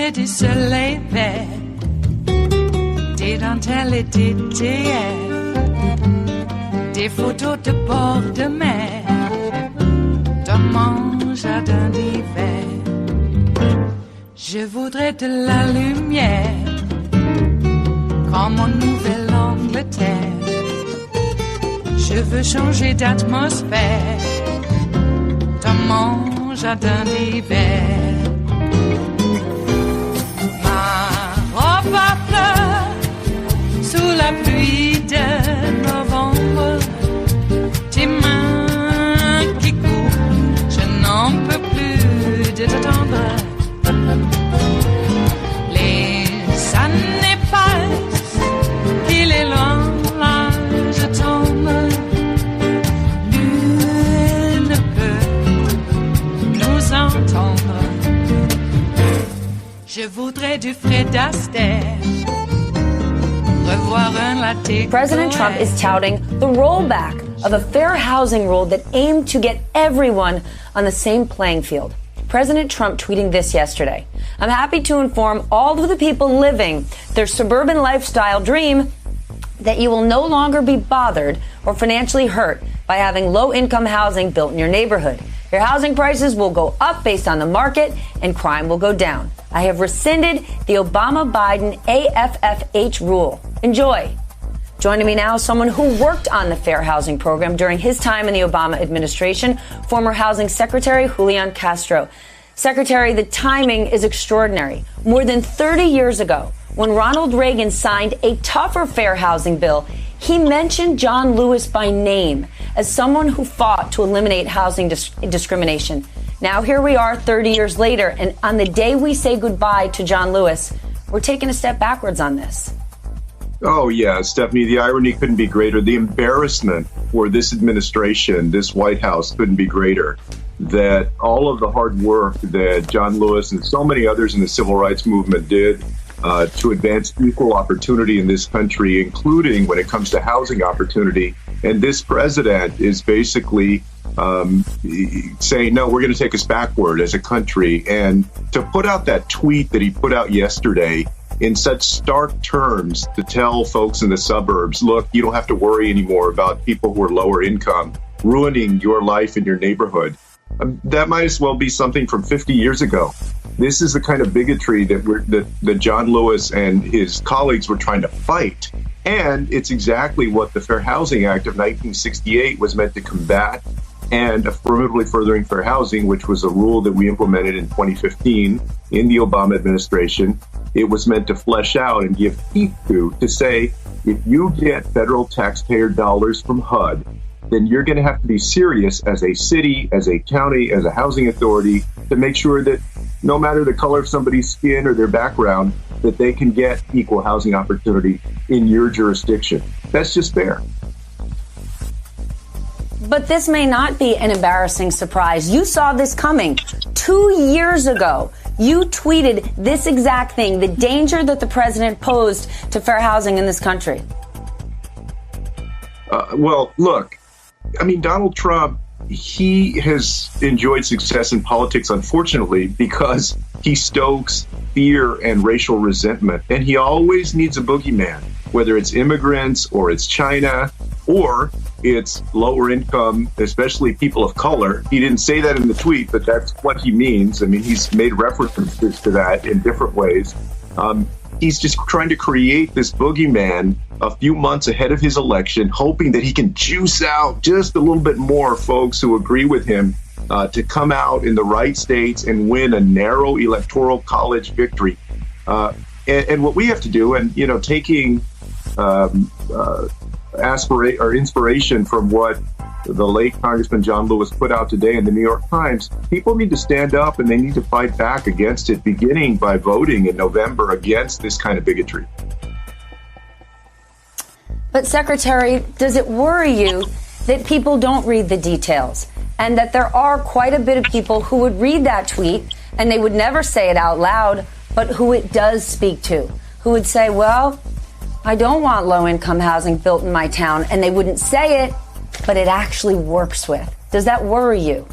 j'ai du soleil vert, des dentelles et des théières, des photos de bord de mer, dans mon jardin d'hiver. Je voudrais de la lumière, comme en Nouvelle-Angleterre. Je veux changer d'atmosphère, dans mon jardin d'hiver. Ma fleur sous la pluie de novembre, tes mains qui courent, je n'en peux plus de t'attendre. Les années passent, il est loin, là je tombe. Nul ne peut nous entendre. Je voudrais du Fred Astaire. President Trump is touting the rollback of a fair housing rule that aimed to get everyone on the same playing field. President Trump tweeting this yesterday. I'm happy to inform all of the people living their suburban lifestyle dream that you will no longer be bothered or financially hurt by having low-income housing built in your neighborhood. Your housing prices will go up based on the market and crime will go down. I have rescinded the Obama-Biden AFFH rule. Enjoy. Joining me now is someone who worked on the Fair Housing Program during his time in the Obama administration, former Housing Secretary Julian Castro. Secretary, the timing is extraordinary. More than 30 years ago, when Ronald Reagan signed a tougher fair housing bill, he mentioned John Lewis by name as someone who fought to eliminate housing discrimination. Now here we are 30 years later, and on the day we say goodbye to John Lewis, we're taking a step backwards on this. Oh, yeah, Stephanie, the irony couldn't be greater. The embarrassment for this administration, this White House, couldn't be greater. That all of the hard work that John Lewis and so many others in the civil rights movement did to advance equal opportunity in this country, including when it comes to housing opportunity. And this president is basically saying, no, we're going to take us backward as a country. And to put out that tweet that he put out yesterday in such stark terms to tell folks in the suburbs, look, you don't have to worry anymore about people who are lower income ruining your life in your neighborhood. That might as well be something from 50 years ago. This is the kind of bigotry that John Lewis and his colleagues were trying to fight. And it's exactly what the Fair Housing Act of 1968 was meant to combat, and affirmatively furthering fair housing, which was a rule that we implemented in 2015 in the Obama administration. It was meant to flesh out and give teeth to say, if you get federal taxpayer dollars from HUD, then you're going to have to be serious as a city, as a county, as a housing authority to make sure that no matter the color of somebody's skin or their background, that they can get equal housing opportunity in your jurisdiction. That's just fair. But this may not be an embarrassing surprise. You saw this coming 2 years ago. You tweeted this exact thing, the danger that the president posed to fair housing in this country. Well, look, I mean, Donald Trump, he has enjoyed success in politics, unfortunately, because he stokes fear and racial resentment. And he always needs a boogeyman, whether it's immigrants or it's China or it's lower income, especially people of color. He didn't say that in the tweet, but that's what he means. I mean, he's made references to that in different ways. He's just trying to create this boogeyman a few months ahead of his election, hoping that he can juice out just a little bit more folks who agree with him to come out in the right states and win a narrow electoral college victory. And what we have to do, and, you know, taking inspiration from what the late Congressman John Lewis put out today in the New York Times, people need to stand up and they need to fight back against it, beginning by voting in November against this kind of bigotry. But, Secretary, does it worry you that people don't read the details and that there are quite a bit of people who would read that tweet and they would never say it out loud, but who it does speak to, who would say, well, I don't want low-income housing built in my town, and they wouldn't say it, but it actually works with. Does that worry you?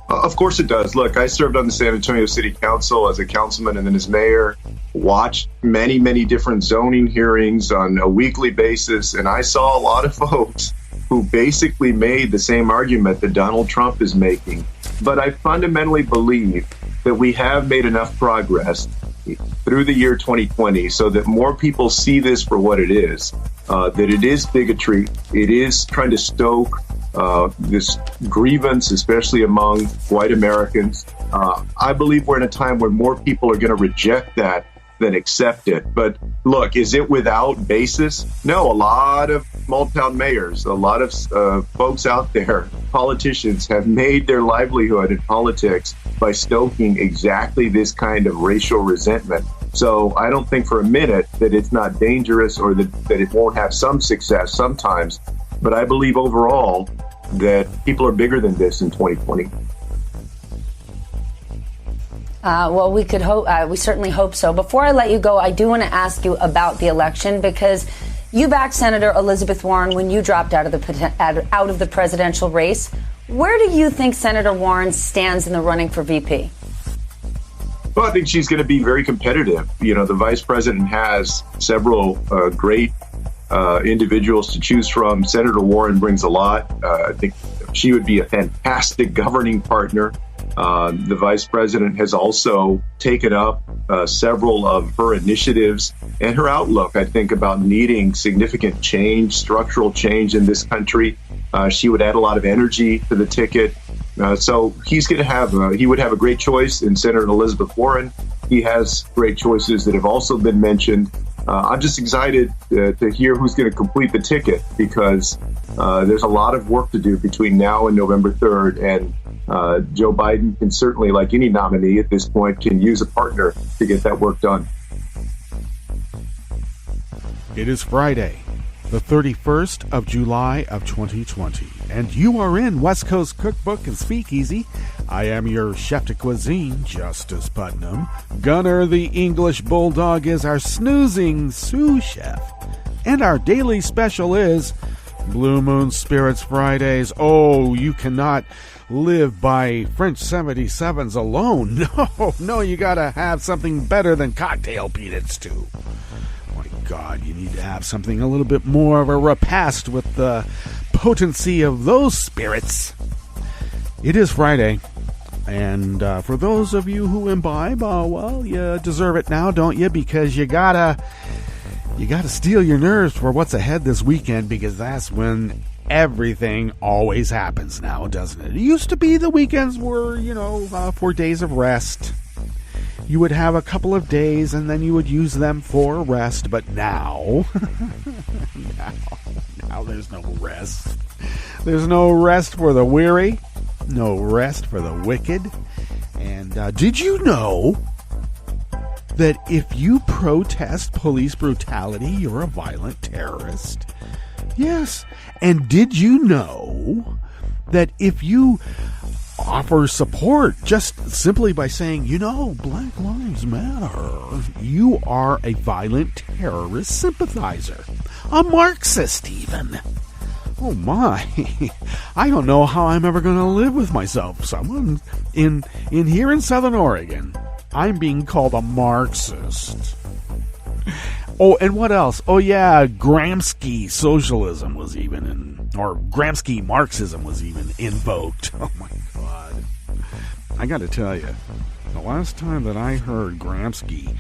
Of course it does. Look, I served on the San Antonio City Council as a councilman and then as mayor, watched many, many different zoning hearings on a weekly basis, and I saw a lot of folks who basically made the same argument that Donald Trump is making. But I fundamentally believe that we have made enough progress through the year 2020 so that more people see this for what it is, that it is bigotry, it is trying to stoke this grievance, especially among white Americans. I believe we're in a time where more people are going to reject that than accept it. But look, is it without basis? No, a lot of small town mayors, a lot of folks out there, politicians, have made their livelihood in politics by stoking exactly this kind of racial resentment. So I don't think for a minute that it's not dangerous or that it won't have some success sometimes. But I believe overall that people are bigger than this in 2020. Well, we could hope. We certainly hope so. Before I let you go, I do want to ask you about the election, because you backed Senator Elizabeth Warren when you dropped out of the presidential race. Where do you think Senator Warren stands in the running for VP? Well, I think she's going to be very competitive. You know, the vice president has several great individuals to choose from. Senator Warren brings a lot. I think she would be a fantastic governing partner. The vice president has also taken up several of her initiatives and her outlook, I think, about needing significant change, structural change in this country. She would add a lot of energy to the ticket. So he's going to have, he would have a great choice in Senator Elizabeth Warren. He has great choices that have also been mentioned. I'm just excited to hear who's going to complete the ticket, because there's a lot of work to do between now and November 3rd. And Joe Biden can certainly, like any nominee at this point, can use a partner to get that work done. It is Friday, the 31st of July of 2020, and you are in West Coast Cookbook and Speakeasy. I am your chef de cuisine, Justice Putnam. Gunner the English Bulldog is our snoozing sous chef, and our daily special is Blue Moon Spirits Fridays. Oh, you cannot live by French 77s alone. No, you gotta have something better than cocktail peanuts too. My God, you need to have something a little bit more of a repast with the potency of those spirits. It is Friday, and for those of you who imbibe, well, you deserve it now, don't you? Because you gotta steel your nerves for what's ahead this weekend, because that's when everything always happens now, doesn't it? It used to be the weekends were, for days of rest. You would have a couple of days and then you would use them for rest. But now, now there's no rest. There's no rest for the weary, no rest for the wicked. And did you know that if you protest police brutality, you're a violent terrorist? Yes. And did you know that if you offer support just simply by saying, Black Lives Matter, you are a violent terrorist sympathizer, a Marxist even? Oh my, I don't know how I'm ever going to live with myself. Someone in here in Southern Oregon, I'm being called a Marxist. Oh, and what else? Oh, yeah, Gramsci socialism was even or Gramsci Marxism was even invoked. Oh, my God. I got to tell you, the last time that I heard Gramsci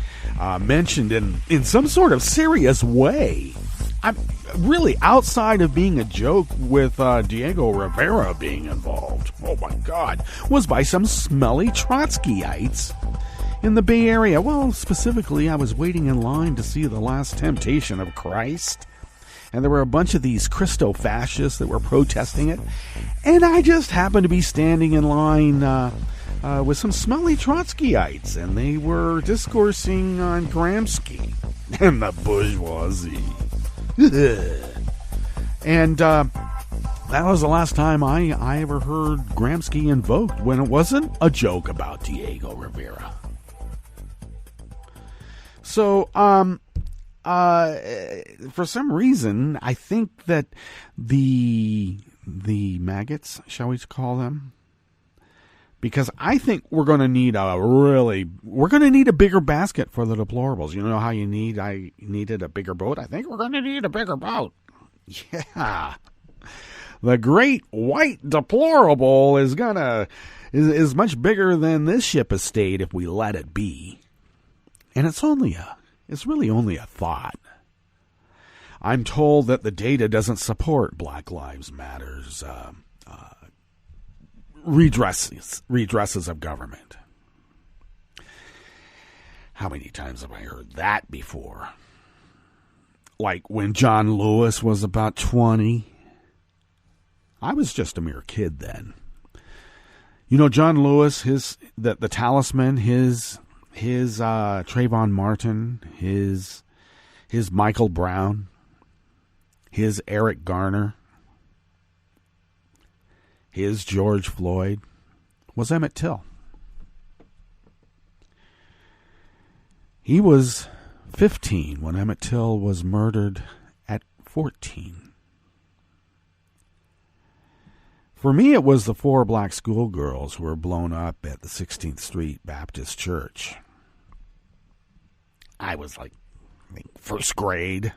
mentioned in some sort of serious way, I'm really outside of being a joke with Diego Rivera being involved, oh, my God, was by some smelly Trotskyites in the Bay Area. Well, specifically, I was waiting in line to see The Last Temptation of Christ, and there were a bunch of these Christo-fascists that were protesting it, and I just happened to be standing in line with some smelly Trotskyites, and they were discoursing on Gramsci and the bourgeoisie. And that was the last time I ever heard Gramsci invoked, when it wasn't a joke about Diego Rivera. So, for some reason, I think that the maggots, shall we call them, Because I think we're going to need a bigger basket for the deplorables. You know how I needed a bigger boat? I think we're going to need a bigger boat. Yeah. The great white deplorable is much bigger than this ship estate if we let it be. And it's really only a thought. I'm told that the data doesn't support Black Lives Matter's redresses of government. How many times have I heard that before? Like when John Lewis was about 20. I was just a mere kid then. You know, John Lewis, the Talisman, his Trayvon Martin, his Michael Brown, his Eric Garner, his George Floyd was Emmett Till. He was 15 when Emmett Till was murdered at 14. For me, it was the 4 black schoolgirls who were blown up at the 16th Street Baptist Church. I was like, I think, first grade.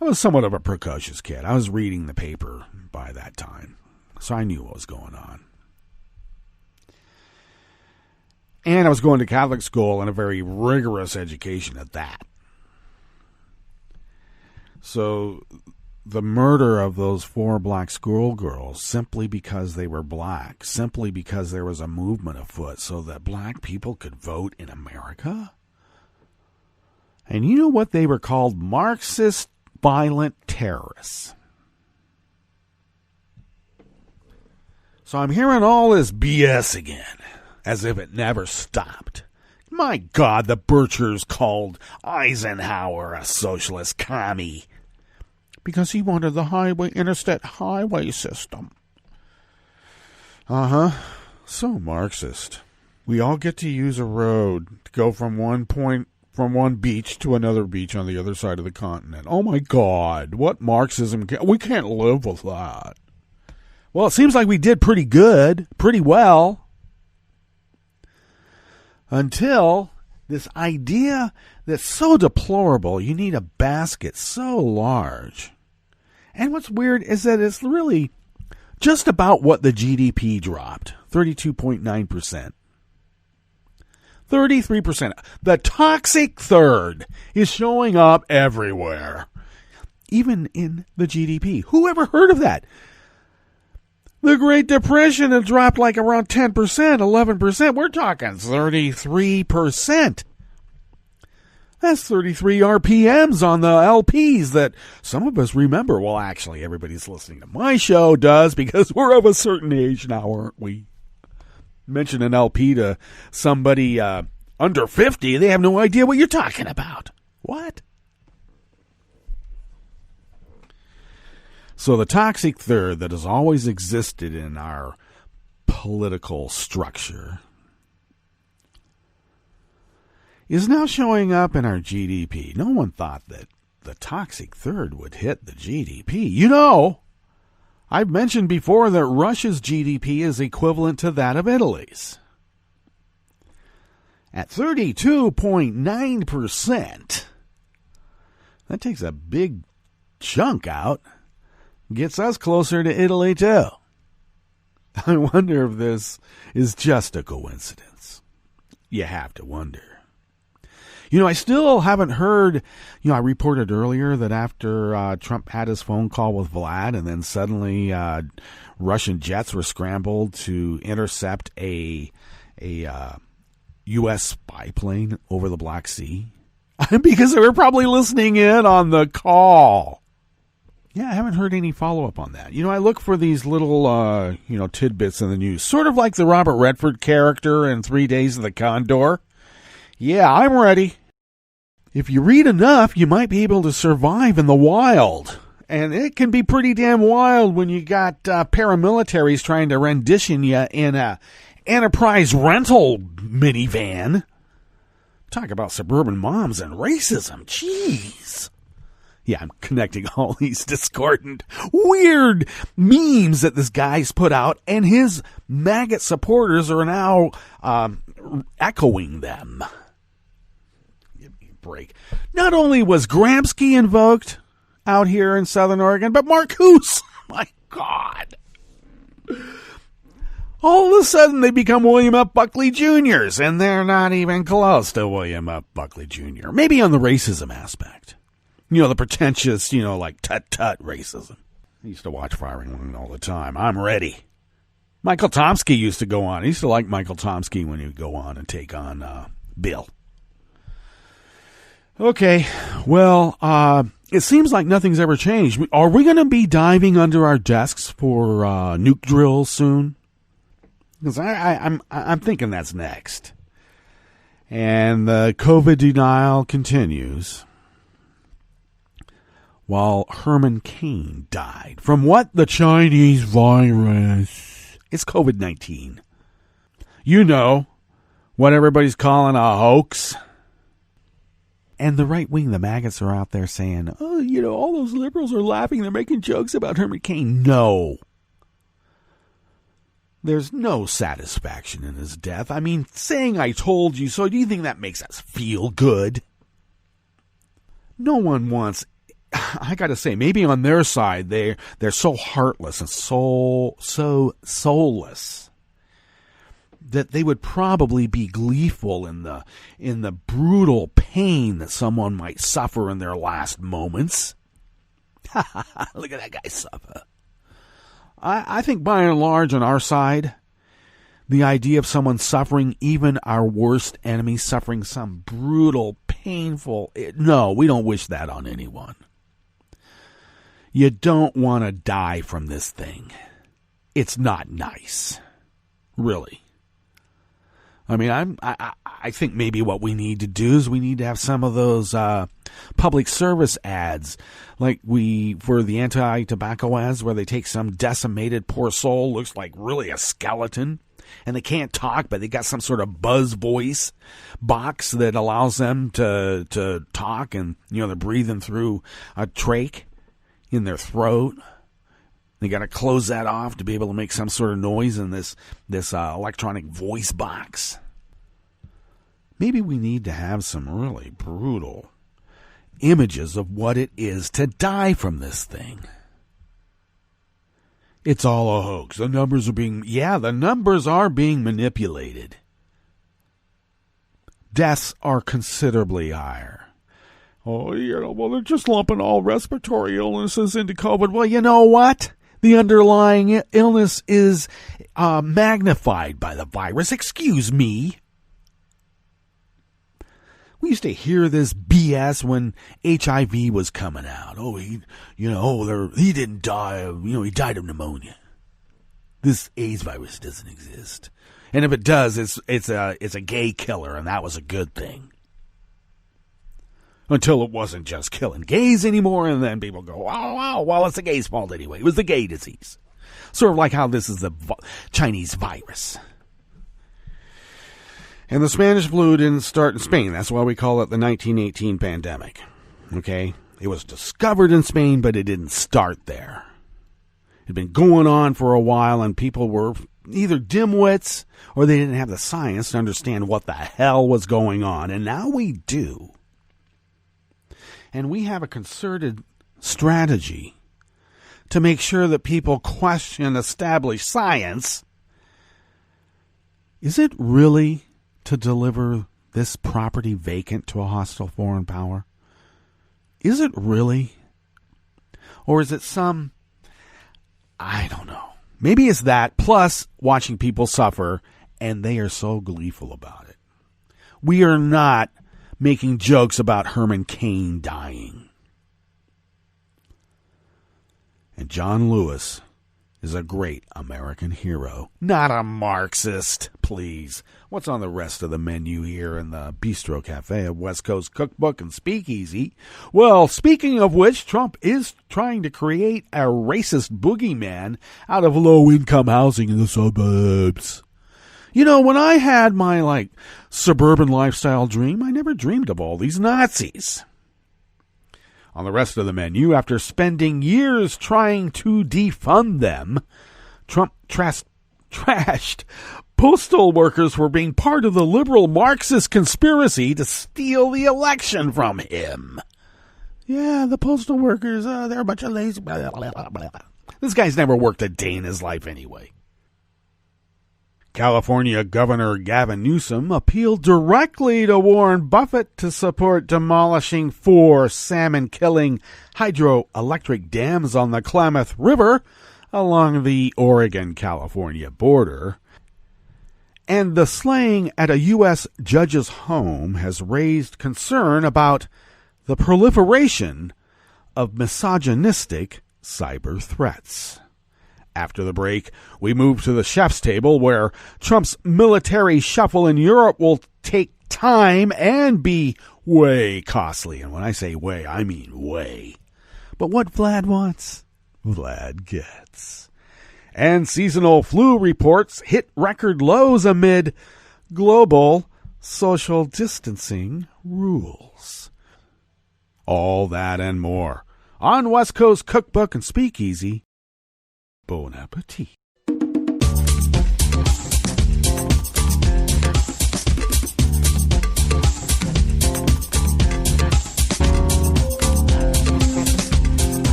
I was somewhat of a precocious kid. I was reading the paper by that time, so I knew what was going on. And I was going to Catholic school and a very rigorous education at that. So the murder of those 4 black schoolgirls, simply because they were black, simply because there was a movement afoot so that black people could vote in America? And you know what? They were called Marxist violent terrorists. So I'm hearing all this BS again, as if it never stopped. My God, the Birchers called Eisenhower a socialist commie because he wanted the interstate highway system. So Marxist. We all get to use a road to go from one beach to another beach on the other side of the continent. Oh my God, what Marxism? We can't live with that. Well, it seems like we did pretty well, until this idea that's so deplorable, you need a basket so large. And what's weird is that it's really just about what the GDP dropped, 32.9%. 33%. The toxic third is showing up everywhere, even in the GDP. Who ever heard of that? The Great Depression had dropped like around 10%, 11%. We're talking 33%. That's 33 RPMs on the LPs that some of us remember. Well, actually, everybody's listening to my show does, because we're of a certain age now, aren't we? Mention an LP to somebody under 50, they have no idea what you're talking about. What? So the toxic third that has always existed in our political structure is now showing up in our GDP. No one thought that the toxic third would hit the GDP. You know, I've mentioned before that Russia's GDP is equivalent to that of Italy's. At 32.9%, that takes a big chunk out. Gets us closer to Italy, too. I wonder if this is just a coincidence. You have to wonder. You know, I still haven't heard, I reported earlier that after Trump had his phone call with Vlad, and then suddenly Russian jets were scrambled to intercept a U.S. spy plane over the Black Sea. Because they were probably listening in on the call. Yeah, I haven't heard any follow-up on that. I look for these little, tidbits in the news. Sort of like the Robert Redford character in 3 Days of the Condor. Yeah, I'm ready. If you read enough, you might be able to survive in the wild. And it can be pretty damn wild when you got paramilitaries trying to rendition you in a Enterprise rental minivan. Talk about suburban moms and racism. Jeez. Yeah, I'm connecting all these discordant, weird memes that this guy's put out, and his maggot supporters are now echoing them. Give me a break. Not only was Gramsci invoked out here in Southern Oregon, but Marcuse. My God. All of a sudden, they become William F. Buckley Jr.'s, and they're not even close to William F. Buckley Jr. Maybe on the racism aspect. You know, the pretentious, like tut-tut racism. I used to watch Firing Line all the time. I'm ready. Michael Tomsky used to go on. I used to like Michael Tomsky when he would go on and take on Bill. Okay, well, it seems like nothing's ever changed. Are we going to be diving under our desks for nuke drills soon? Because I'm thinking that's next. And the COVID denial continues. While Herman Cain died from what? The Chinese virus. It's COVID-19. You know, what everybody's calling a hoax. And the right wing, the maggots, are out there saying, oh, all those liberals are laughing. They're making jokes about Herman Cain. No. There's no satisfaction in his death. I mean, saying I told you so, do you think that makes us feel good? No one wants... I got to say, maybe on their side, they're so heartless and so soulless that they would probably be gleeful in the brutal pain that someone might suffer in their last moments. Look at that guy suffer. I think by and large on our side, the idea of someone suffering, even our worst enemy suffering some brutal, painful... No, we don't wish that on anyone. You don't want to die from this thing. It's not nice. Really. I mean, I think maybe what we need to do is we need to have some of those public service ads, like for the anti-tobacco ads, where they take some decimated poor soul, looks like really a skeleton, and they can't talk, but they got some sort of buzz voice box that allows them to talk, and they're breathing through a trach in their throat. They got to close that off to be able to make some sort of noise in this electronic voice box. Maybe we need to have some really brutal images of what it is to die from this thing. It's all a hoax. The numbers are being manipulated. Deaths are considerably higher. Oh, well, they're just lumping all respiratory illnesses into COVID. Well, you know what? The underlying illness is magnified by the virus. Excuse me. We used to hear this BS when HIV was coming out. Oh, he didn't die of, he died of pneumonia. This AIDS virus doesn't exist. And if it does, it's a gay killer, and that was a good thing. Until it wasn't just killing gays anymore, and then people go, oh, well, it's the gay's fault anyway. It was the gay disease. Sort of like how this is the Chinese virus. And the Spanish flu didn't start in Spain. That's why we call it the 1918 pandemic. Okay? It was discovered in Spain, but it didn't start there. It had been going on for a while, and people were either dimwits or they didn't have the science to understand what the hell was going on. And now we do. And we have a concerted strategy to make sure that people question established science. Is it really to deliver this property vacant to a hostile foreign power? Is it really? Or is it some, I don't know. Maybe it's that, plus watching people suffer, and they are so gleeful about it. We are not making jokes about Herman Cain dying. And John Lewis is a great American hero, not a Marxist, please. What's on the rest of the menu here in the Bistro Cafe of West Coast Cookbook and Speakeasy? Well, speaking of which, Trump is trying to create a racist boogeyman out of low-income housing in the suburbs. When I had my, suburban lifestyle dream, I never dreamed of all these Nazis. On the rest of the menu, after spending years trying to defund them, Trump trashed postal workers for being part of the liberal Marxist conspiracy to steal the election from him. Yeah, the postal workers, they're a bunch of lazy... Blah, blah, blah, blah. This guy's never worked a day in his life anyway. California Governor Gavin Newsom appealed directly to Warren Buffett to support demolishing 4 salmon-killing hydroelectric dams on the Klamath River along the Oregon-California border. And the slaying at a U.S. judge's home has raised concern about the proliferation of misogynistic cyber threats. After the break, we move to the chef's table, where Trump's military shuffle in Europe will take time and be way costly. And when I say way, I mean way. But what Vlad wants, Vlad gets. And seasonal flu reports hit record lows amid global social distancing rules. All that and more on West Coast Cookbook and Speakeasy. Bon appetit.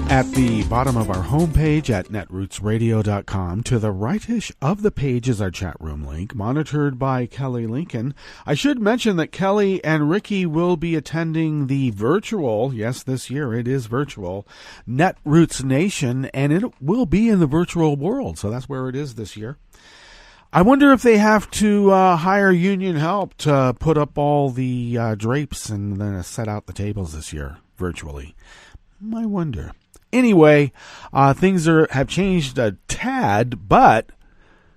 At the bottom of our homepage at netrootsradio.com, to the rightish of the page is our chat room link, monitored by Kelly Lincoln. I should mention that Kelly and Ricky will be attending the virtual, yes, this year it is virtual, Netroots Nation, and it will be in the virtual world, so that's where it is this year. I wonder if they have to hire union help to put up all the drapes and then set out the tables this year, virtually. I wonder. Anyway, things have changed a tad, but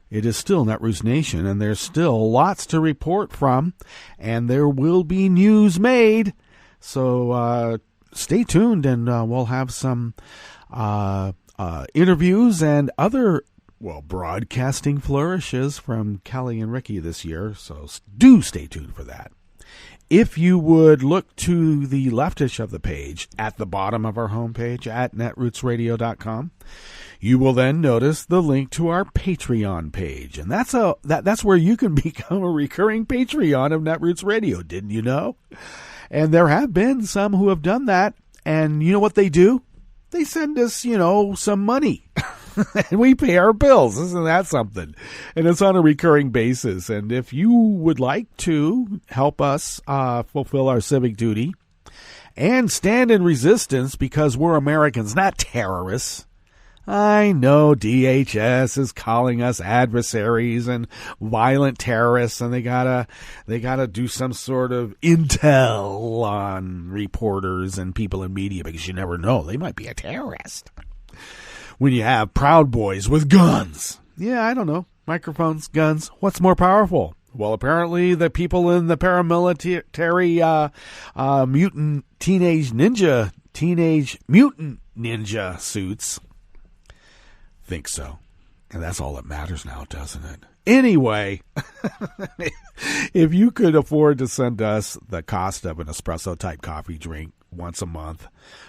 it is still Netroots Nation, and there's still lots to report from, and there will be news made. So stay tuned, and we'll have some interviews and other, broadcasting flourishes from Kelly and Ricky this year. So do stay tuned for that. If you would look to the leftish of the page at the bottom of our homepage at netrootsradio.com, you will then notice the link to our Patreon page. And that's where you can become a recurring Patreon of Netroots Radio. Didn't you know? And there have been some who have done that. And you know what they do? They send us, some money. And we pay our bills. Isn't that something? And it's on a recurring basis. And if you would like to help us fulfill our civic duty and stand in resistance, because we're Americans, not terrorists. I know DHS is calling us adversaries and violent terrorists, and they gotta do some sort of intel on reporters and people in media, because you never know, they might be a terrorist. When you have Proud Boys with guns. Yeah, I don't know. Microphones, guns. What's more powerful? Well, apparently the people in the paramilitary teenage mutant ninja suits think so. And that's all that matters now, doesn't it? Anyway, if you could afford to send us the cost of an espresso-type coffee drink once a month,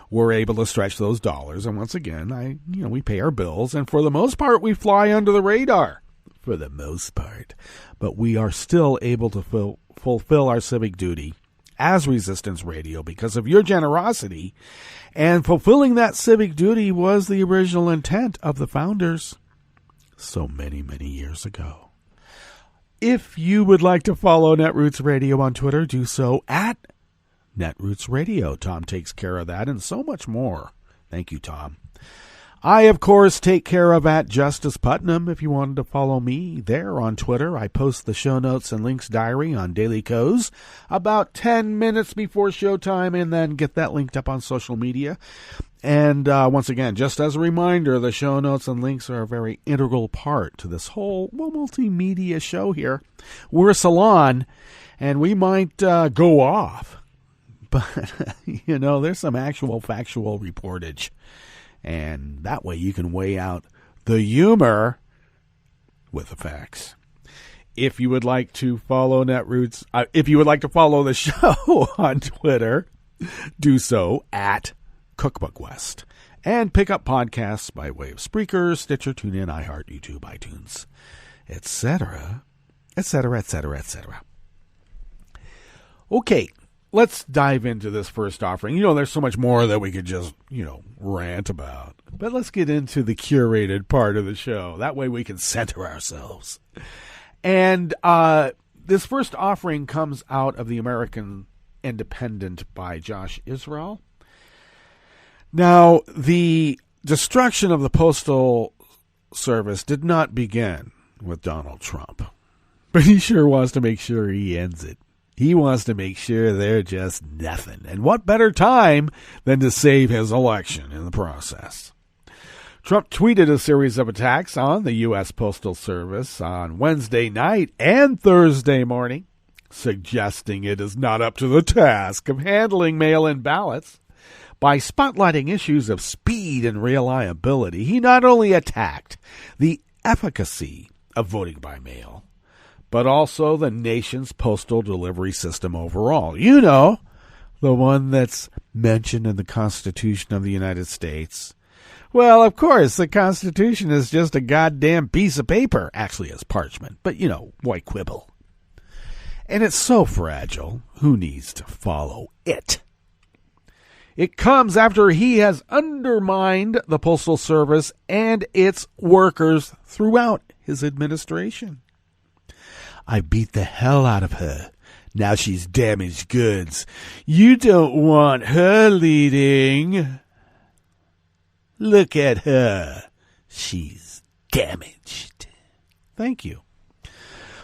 we're able to stretch those dollars. And once again, we pay our bills. And for the most part, we fly under the radar. For the most part. But we are still able to fulfill our civic duty as Resistance Radio because of your generosity. And fulfilling that civic duty was the original intent of the founders so many, many years ago. If you would like to follow Netroots Radio on Twitter, do so at Netroots Radio. Tom takes care of that and so much more. Thank you, Tom. I, of course, take care of at Justice Putnam. If you wanted to follow me there on Twitter, I post the show notes and links diary on Daily Coz about 10 minutes before showtime and then get that linked up on social media. And once again, just as a reminder, the show notes and links are a very integral part to this whole multimedia show here. We're a salon, and we might go off. But, there's some actual factual reportage. And that way you can weigh out the humor with the facts. If you would like to follow Netroots, if you would like to follow the show on Twitter, do so at Cookbook West. And pick up podcasts by way of Spreaker, Stitcher, TuneIn, iHeart, YouTube, iTunes, etc., etc., etc., etc. Okay. Let's dive into this first offering. There's so much more that we could just, rant about. But let's get into the curated part of the show. That way we can center ourselves. And this first offering comes out of the American Independent by Josh Israel. Now, the destruction of the Postal Service did not begin with Donald Trump. But he sure wants to make sure he ends it. He wants to make sure they're just nothing. And what better time than to save his election in the process? Trump tweeted a series of attacks on the U.S. Postal Service on Wednesday night and Thursday morning, suggesting it is not up to the task of handling mail-in ballots. By spotlighting issues of speed and reliability, he not only attacked the efficacy of voting by mail, but also the nation's postal delivery system overall. The one that's mentioned in the Constitution of the United States. Well, of course, the Constitution is just a goddamn piece of paper. Actually, it's parchment, but, why quibble? And it's so fragile, who needs to follow it? It comes after he has undermined the Postal Service and its workers throughout his administration. I beat the hell out of her. Now she's damaged goods. You don't want her leading. Look at her. She's damaged. Thank you.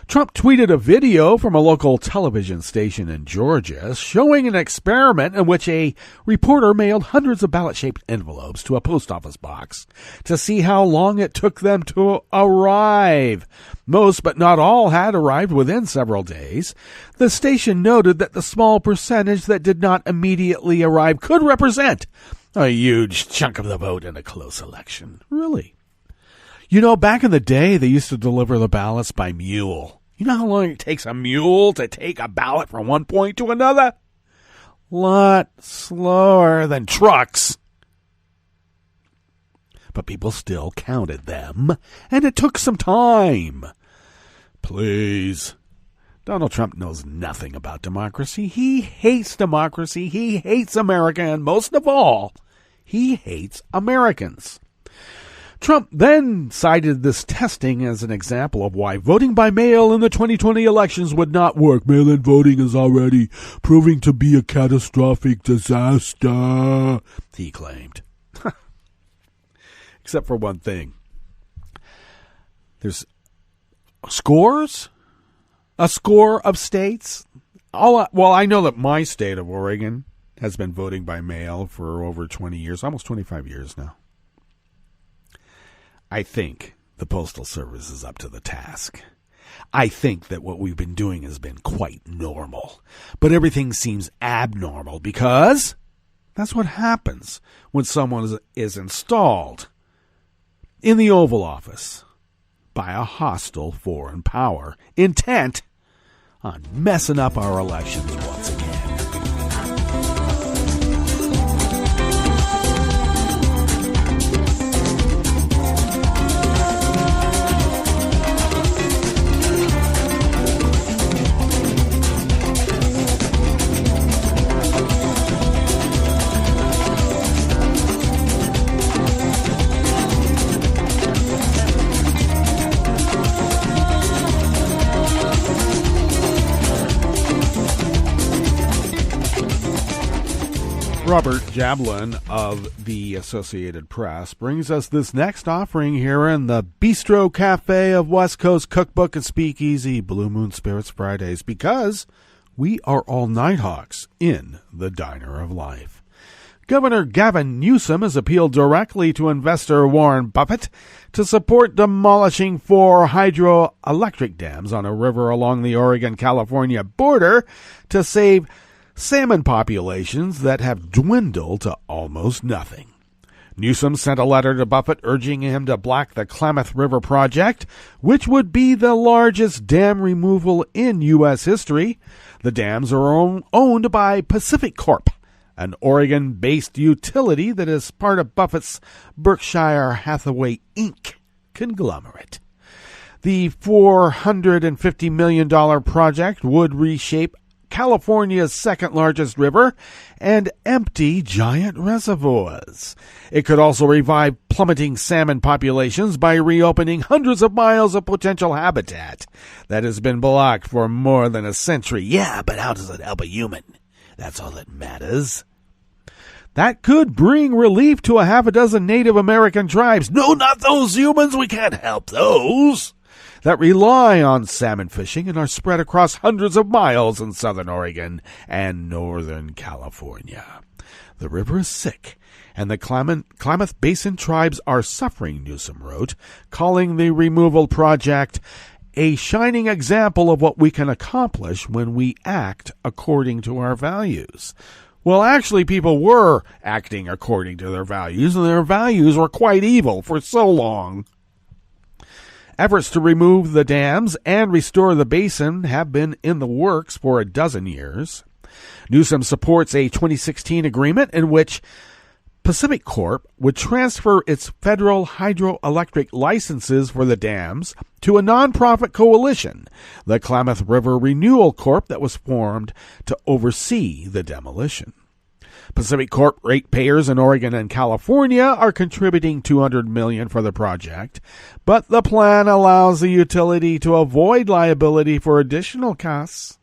Trump tweeted a video from a local television station in Georgia showing an experiment in which a reporter mailed hundreds of ballot-shaped envelopes to a post office box to see how long it took them to arrive. Most, but not all, had arrived within several days. The station noted that the small percentage that did not immediately arrive could represent a huge chunk of the vote in a close election. Really? Back in the day, they used to deliver the ballots by mule. You know how long it takes a mule to take a ballot from one point to another? Lot slower than trucks. But people still counted them, and it took some time. Please. Donald Trump knows nothing about democracy. He hates democracy. He hates America, and most of all, he hates Americans. Trump then cited this testing as an example of why voting by mail in the 2020 elections would not work. Mail-in voting is already proving to be a catastrophic disaster, he claimed. Except for one thing. There's a score of states. I know that my state of Oregon has been voting by mail for over 20 years, almost 25 years now. I think the Postal Service is up to the task. I think that what we've been doing has been quite normal. But everything seems abnormal because that's what happens when someone is installed in the Oval Office by a hostile foreign power intent on messing up our elections once again. Robert Jablin of the Associated Press brings us this next offering here in the Bistro Cafe of West Coast Cookbook and Speakeasy Blue Moon Spirits Fridays, because we are all Nighthawks in the Diner of Life. Governor Gavin Newsom has appealed directly to investor Warren Buffett to support demolishing 4 hydroelectric dams on a river along the Oregon-California border to save salmon populations that have dwindled to almost nothing. Newsom sent a letter to Buffett urging him to block the Klamath River project, which would be the largest dam removal in U.S. history. The dams are owned by Pacific Corp, an Oregon-based utility that is part of Buffett's Berkshire Hathaway Inc. conglomerate. The $450 million project would reshape California's second-largest river and empty giant reservoirs. It could also revive plummeting salmon populations by reopening hundreds of miles of potential habitat that has been blocked for more than a century. Yeah, but how does it help a human? That's all that matters. That could bring relief to a half a dozen Native American tribes. No, not those humans. We can't help those. That rely on salmon fishing and are spread across hundreds of miles in southern Oregon and northern California. The river is sick, and the Klamath Basin tribes are suffering, Newsom wrote, calling the removal project a shining example of what we can accomplish when we act according to our values. Well, actually, people were acting according to their values, and their values were quite evil for so long. Efforts to remove the dams and restore the basin have been in the works for a dozen years. Newsom supports a 2016 agreement in which Pacific Corp would transfer its federal hydroelectric licenses for the dams to a nonprofit coalition, the Klamath River Renewal Corp, that was formed to oversee the demolition. Pacific Corp ratepayers in Oregon and California are contributing $200 million for the project, but the plan allows the utility to avoid liability for additional costs.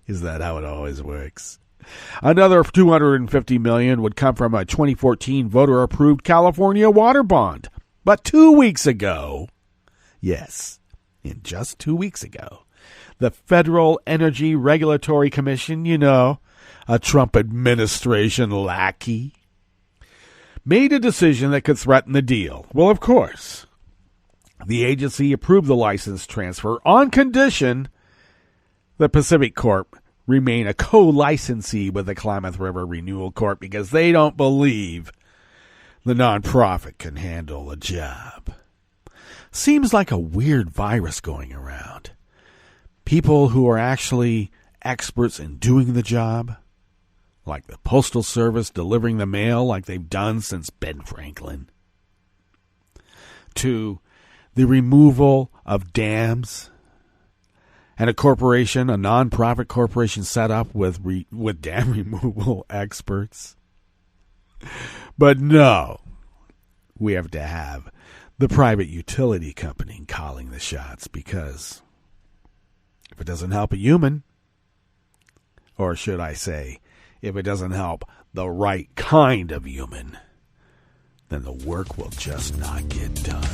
Is that how it always works? Another $250 million would come from a 2014 voter-approved California water bond. But 2 weeks ago, yes, in just 2 weeks ago, the Federal Energy Regulatory Commission, a Trump administration lackey, made a decision that could threaten the deal. Well, of course, the agency approved the license transfer on condition that Pacific Corp remain a co-licensee with the Klamath River Renewal Corp because they don't believe the nonprofit can handle the job. Seems like a weird virus going around. People who are actually experts in doing the job, like the Postal Service delivering the mail like they've done since Ben Franklin, to the removal of dams, and a corporation, a nonprofit corporation set up with dam removal experts. But no, we have to have the private utility company calling the shots, because if it doesn't help a human, or should I say, if it doesn't help the right kind of human, then the work will just not get done.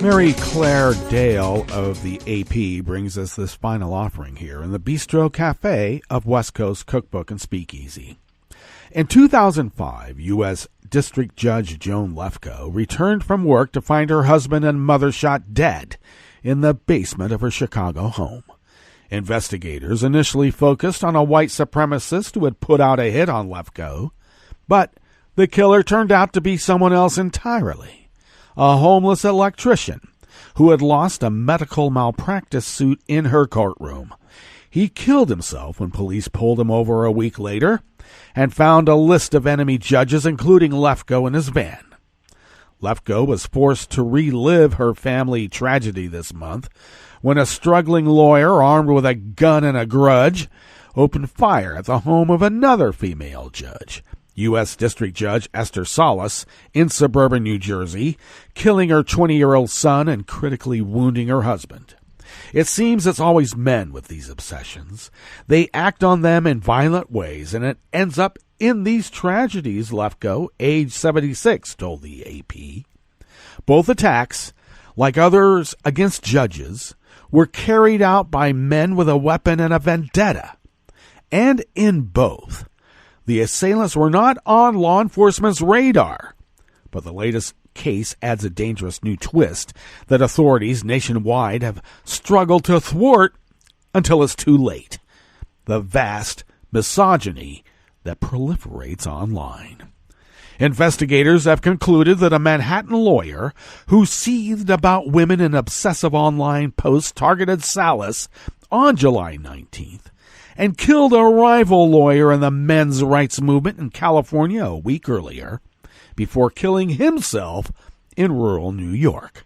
Mary Claire Dale of the AP brings us this final offering here in the Bistro Cafe of West Coast Cookbook and Speakeasy. In 2005, U.S. District Judge Joan Lefkoe returned from work to find her husband and mother shot dead in the basement of her Chicago home. Investigators initially focused on a white supremacist who had put out a hit on Lefkoe, but the killer turned out to be someone else entirely, a homeless electrician who had lost a medical malpractice suit in her courtroom. He killed himself when police pulled him over a week later and found a list of enemy judges, including Lefkoe, in his van. Lefkoe was forced to relive her family tragedy this month when a struggling lawyer armed with a gun and a grudge opened fire at the home of another female judge, U.S. District Judge Esther Salas, in suburban New Jersey, killing her 20-year-old son and critically wounding her husband. It seems it's always men with these obsessions. They act on them in violent ways, and it ends up in these tragedies, Lefkoe, age 76, told the AP. Both attacks, like others against judges, were carried out by men with a weapon and a vendetta. And in both, the assailants were not on law enforcement's radar. But the latest case adds a dangerous new twist that authorities nationwide have struggled to thwart until it's too late: the vast misogyny that proliferates online. Investigators have concluded that a Manhattan lawyer who seethed about women in obsessive online posts targeted Salas on July 19th and killed a rival lawyer in the men's rights movement in California a week earlier, before killing himself in rural New York.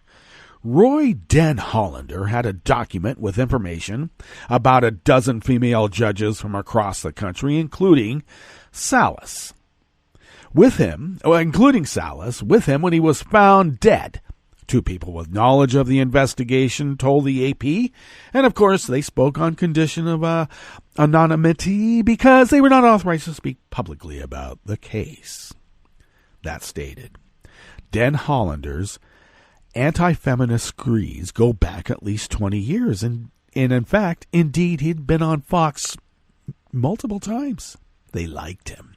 Roy Den Hollander had a document with information about a dozen female judges from across the country, including Salas. With him when he was found dead. Two people with knowledge of the investigation told the AP, and of course they spoke on condition of anonymity because they were not authorized to speak publicly about the case. That stated, Den Hollander's anti-feminist screeds go back at least 20 years, and in fact, indeed, he'd been on Fox multiple times. They liked him.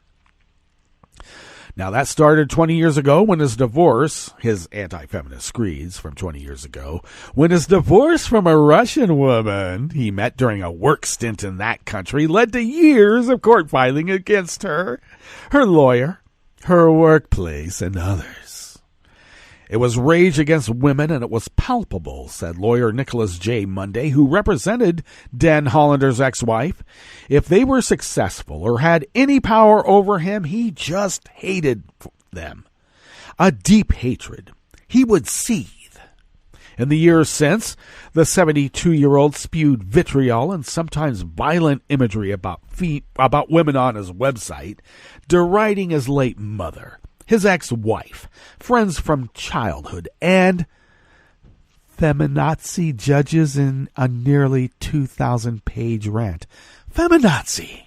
Now, that started 20 years ago when his anti-feminist screeds from 20 years ago, when his divorce from a Russian woman he met during a work stint in that country led to years of court filing against her, her lawyer, her workplace, and others. It was rage against women, and it was palpable, said lawyer Nicholas J. Monday, who represented Den Hollander's ex-wife. If they were successful or had any power over him, he just hated them. A deep hatred. He would seethe. In the years since, the 72-year-old spewed vitriol and sometimes violent imagery about women on his website, deriding his late mother, his ex-wife, friends from childhood, and feminazi judges in a nearly 2,000-page rant. Feminazi.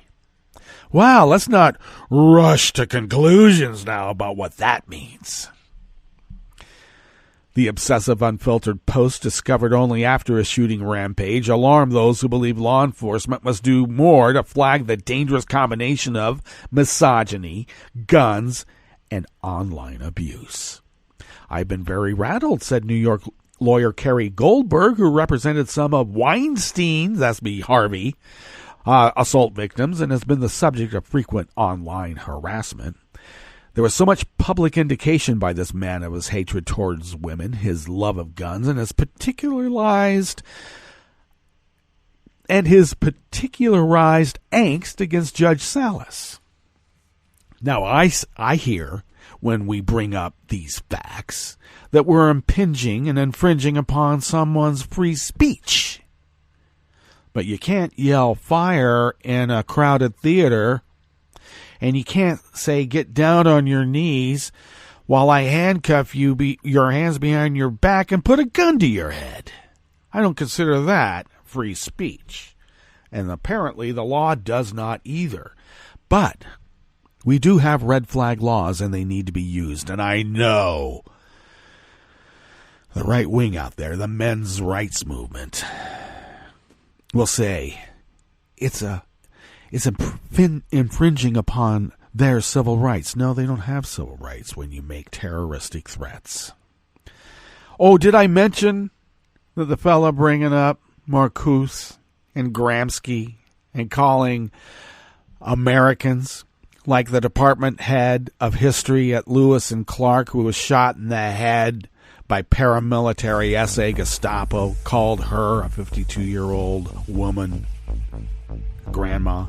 Wow, let's not rush to conclusions now about what that means. The obsessive, unfiltered post, discovered only after a shooting rampage, alarmed those who believe law enforcement must do more to flag the dangerous combination of misogyny, guns, and online abuse. I've been very rattled, said New York lawyer Kerry Goldberg, who represented some of Weinstein's, that's me, Harvey, assault victims, and has been the subject of frequent online harassment. There was so much public indication by this man of his hatred towards women, his love of guns, and his particularized angst against Judge Salas. Now, I hear, when we bring up these facts, that we're impinging and infringing upon someone's free speech. But you can't yell fire in a crowded theater, and you can't say get down on your knees while I handcuff you, your hands behind your back, and put a gun to your head. I don't consider that free speech. And apparently the law does not either. But we do have red flag laws, and they need to be used. And I know the right wing out there, the men's rights movement, will say it's infringing upon their civil rights. No, they don't have civil rights when you make terroristic threats. Oh, did I mention that the fella bringing up Marcuse and Gramsci and calling Americans like the department head of history at Lewis and Clark, who was shot in the head by paramilitary SA Gestapo, called her, a 52-year-old woman, grandma,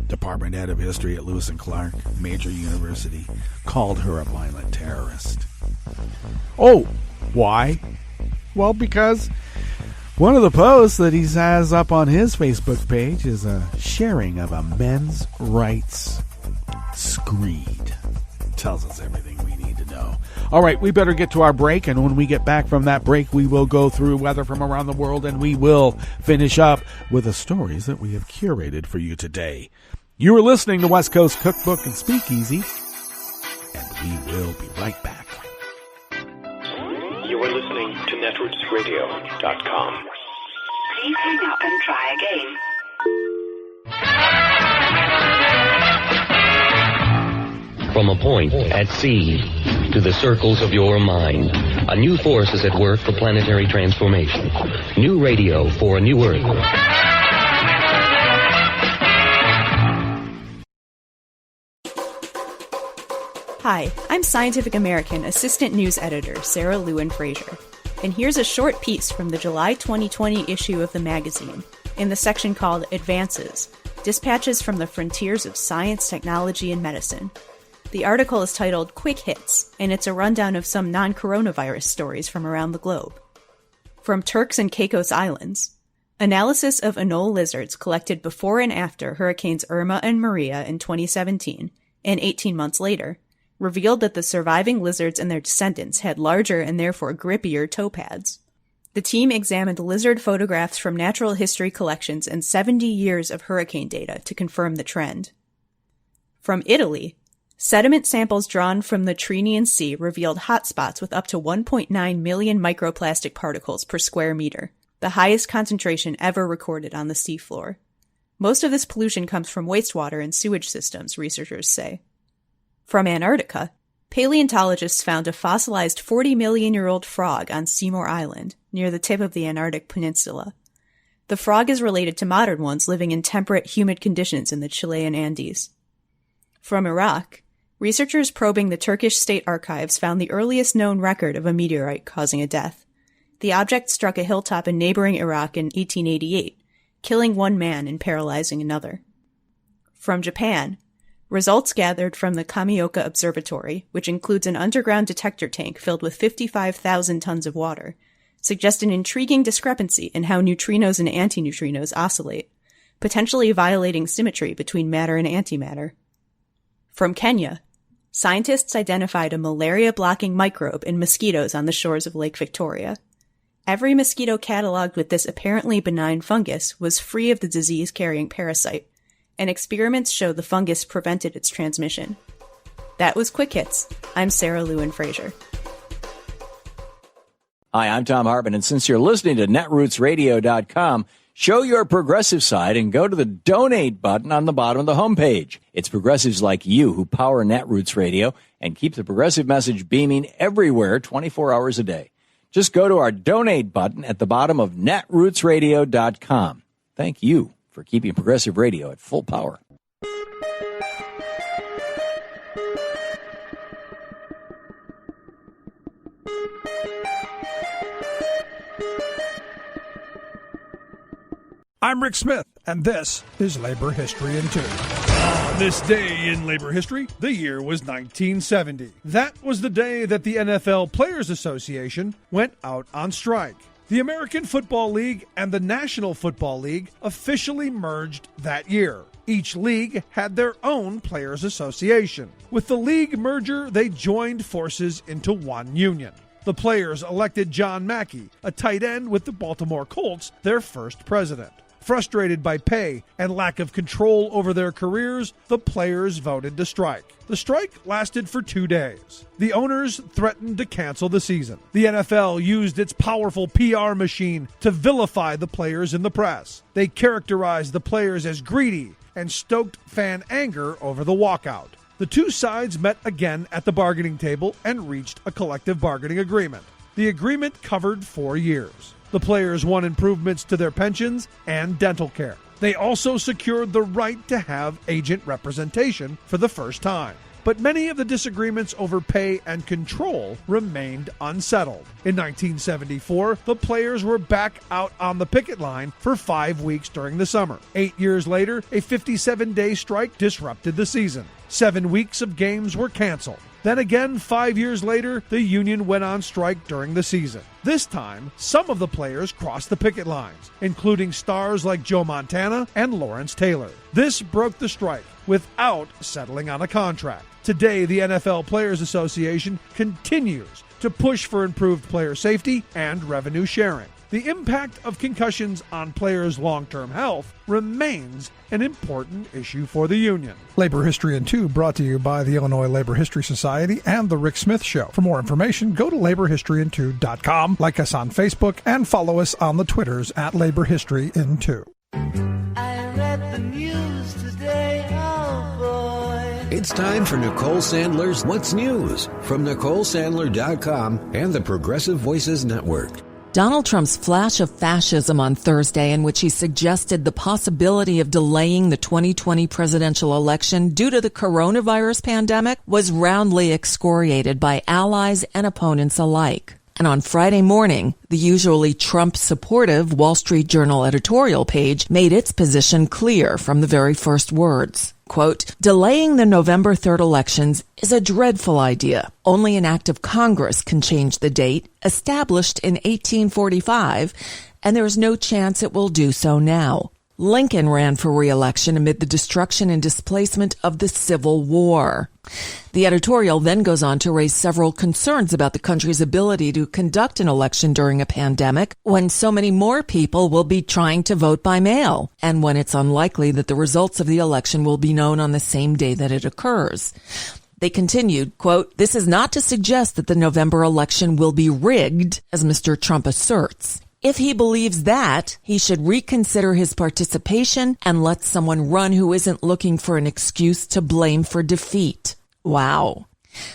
department head of history at Lewis and Clark, major university, called her a violent terrorist. Oh, why? Well, because one of the posts that he has up on his Facebook page is a sharing of a men's rights screed. Tells us everything we need to know. All right, we better get to our break, and when we get back from that break, we will go through weather from around the world, and we will finish up with the stories that we have curated for you today. You are listening to West Coast Cookbook and Speakeasy, and we will be right back. You are listening to netrootsradio.com. Please hang up and try again. From a point at sea to the circles of your mind, a new force is at work for planetary transformation. New radio for a new Earth. Hi, I'm Scientific American Assistant News Editor Sarah Lewin Fraser, and here's a short piece from the July 2020 issue of the magazine, in the section called Advances, Dispatches from the Frontiers of Science, Technology, and Medicine. The article is titled Quick Hits, and it's a rundown of some non-coronavirus stories from around the globe. From Turks and Caicos Islands, analysis of anole lizards collected before and after Hurricanes Irma and Maria in 2017, and 18 months later, revealed that the surviving lizards and their descendants had larger and therefore grippier toe pads. The team examined lizard photographs from natural history collections and 70 years of hurricane data to confirm the trend. From Italy, sediment samples drawn from the Tyrrhenian Sea revealed hotspots with up to 1.9 million microplastic particles per square meter, the highest concentration ever recorded on the seafloor. Most of this pollution comes from wastewater and sewage systems, researchers say. From Antarctica, paleontologists found a fossilized 40-million-year-old frog on Seymour Island, near the tip of the Antarctic Peninsula. The frog is related to modern ones living in temperate, humid conditions in the Chilean Andes. From Iraq, researchers probing the Turkish state archives found the earliest known record of a meteorite causing a death. The object struck a hilltop in neighboring Iraq in 1888, killing one man and paralyzing another. From Japan, results gathered from the Kamioka Observatory, which includes an underground detector tank filled with 55,000 tons of water, suggest an intriguing discrepancy in how neutrinos and antineutrinos oscillate, potentially violating symmetry between matter and antimatter. From Kenya, scientists identified a malaria-blocking microbe in mosquitoes on the shores of Lake Victoria. Every mosquito cataloged with this apparently benign fungus was free of the disease-carrying parasite, and experiments show the fungus prevented its transmission. That was Quick Hits. I'm Sarah Lewin Fraser. Hi, I'm Tom Hartman, and since you're listening to netrootsradio.com, show your progressive side and go to the donate button on the bottom of the homepage. It's progressives like you who power Netroots Radio and keep the progressive message beaming everywhere 24 hours a day. Just go to our donate button at the bottom of netrootsradio.com. Thank you for keeping progressive radio at full power. I'm Rick Smith, and this is Labor History in 2. On this day in labor history, the year was 1970. That was the day that the NFL Players Association went out on strike. The American Football League and the National Football League officially merged that year. Each league had their own Players Association. With the league merger, they joined forces into one union. The players elected John Mackey, a tight end with the Baltimore Colts, their first president. Frustrated by pay and lack of control over their careers, the players voted to strike. The strike lasted for 2 days. The owners threatened to cancel the season. The NFL used its powerful PR machine to vilify the players in the press. They characterized the players as greedy and stoked fan anger over the walkout. The two sides met again at the bargaining table and reached a collective bargaining agreement. The agreement covered 4 years. The players won improvements to their pensions and dental care. They also secured the right to have agent representation for the first time. But many of the disagreements over pay and control remained unsettled. In 1974, the players were back out on the picket line for 5 weeks during the summer. 8 years later, a 57-day strike disrupted the season. 7 weeks of games were canceled. Then again, 5 years later, the union went on strike during the season. This time, some of the players crossed the picket lines, including stars like Joe Montana and Lawrence Taylor. This broke the strike without settling on a contract. Today, the NFL Players Association continues to push for improved player safety and revenue sharing. The impact of concussions on players' long-term health remains an important issue for the union. Labor History in 2 brought to you by the Illinois Labor History Society and The Rick Smith Show. For more information, go to laborhistoryin2.com, like us on Facebook, and follow us on the Twitters at Labor History in 2. I read the news today, oh boy. It's time for Nicole Sandler's What's News from NicoleSandler.com and the Progressive Voices Network. Donald Trump's flash of fascism on Thursday, in which he suggested the possibility of delaying the 2020 presidential election due to the coronavirus pandemic, was roundly excoriated by allies and opponents alike. And on Friday morning, the usually Trump-supportive Wall Street Journal editorial page made its position clear from the very first words. Quote, delaying the November 3rd elections is a dreadful idea. Only an act of Congress can change the date, established in 1845, and there is no chance it will do so now. Lincoln ran for re-election amid the destruction and displacement of the Civil War. The editorial then goes on to raise several concerns about the country's ability to conduct an election during a pandemic when so many more people will be trying to vote by mail, and when it's unlikely that the results of the election will be known on the same day that it occurs. They continued, quote, this is not to suggest that the November election will be rigged, as Mr. Trump asserts. If he believes that, he should reconsider his participation and let someone run who isn't looking for an excuse to blame for defeat. Wow.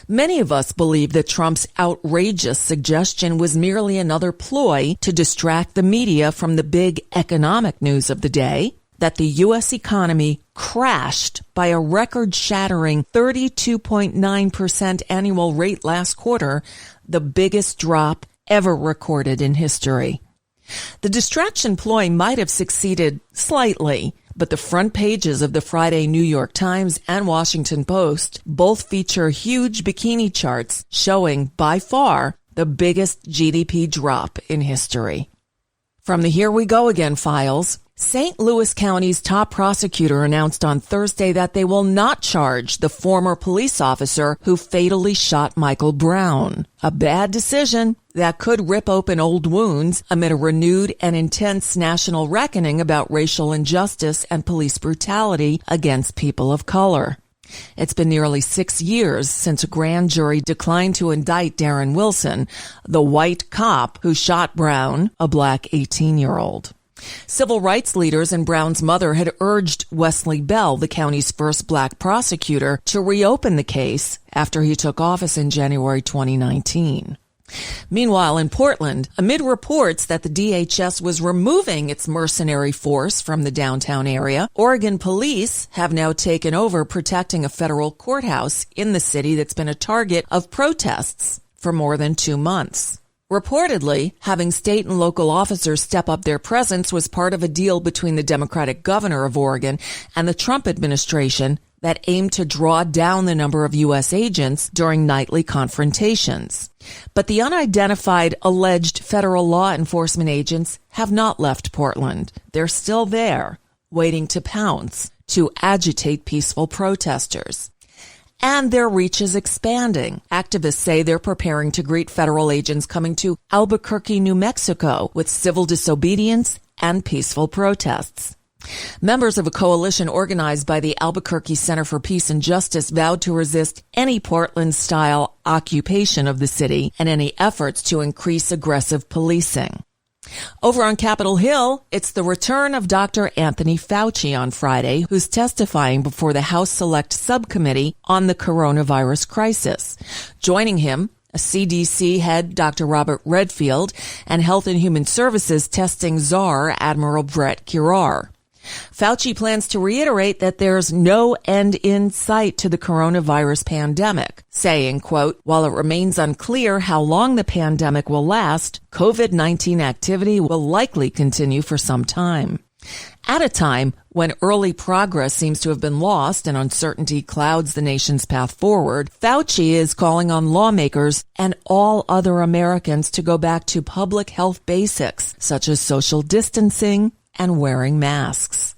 Many of us believe that Trump's outrageous suggestion was merely another ploy to distract the media from the big economic news of the day, that the U.S. economy crashed by a record-shattering 32.9% annual rate last quarter, the biggest drop ever recorded in history. The distraction ploy might have succeeded slightly, but the front pages of the Friday New York Times and Washington Post both feature huge bikini charts showing, by far, the biggest GDP drop in history. From the Here We Go Again files, St. Louis County's top prosecutor announced on Thursday that they will not charge the former police officer who fatally shot Michael Brown. A bad decision that could rip open old wounds amid a renewed and intense national reckoning about racial injustice and police brutality against people of color. It's been nearly 6 years since a grand jury declined to indict Darren Wilson, the white cop who shot Brown, a black 18-year-old. Civil rights leaders and Brown's mother had urged Wesley Bell, the county's first black prosecutor, to reopen the case after he took office in January 2019. Meanwhile, in Portland, amid reports that the DHS was removing its mercenary force from the downtown area, Oregon police have now taken over protecting a federal courthouse in the city that's been a target of protests for more than 2 months. Reportedly, having state and local officers step up their presence was part of a deal between the Democratic governor of Oregon and the Trump administration that aimed to draw down the number of U.S. agents during nightly confrontations. But the unidentified alleged federal law enforcement agents have not left Portland. They're still there, waiting to pounce, to agitate peaceful protesters. And their reach is expanding. Activists say they're preparing to greet federal agents coming to Albuquerque, New Mexico, with civil disobedience and peaceful protests. Members of a coalition organized by the Albuquerque Center for Peace and Justice vowed to resist any Portland-style occupation of the city and any efforts to increase aggressive policing. Over on Capitol Hill, it's the return of Dr. Anthony Fauci on Friday, who's testifying before the House Select Subcommittee on the coronavirus crisis. Joining him, a CDC head, Dr. Robert Redfield, and Health and Human Services testing czar, Admiral Brett Giroir. Fauci plans to reiterate that there's no end in sight to the coronavirus pandemic, saying, quote, while it remains unclear how long the pandemic will last, COVID-19 activity will likely continue for some time. At a time when early progress seems to have been lost and uncertainty clouds the nation's path forward, Fauci is calling on lawmakers and all other Americans to go back to public health basics, such as social distancing and wearing masks.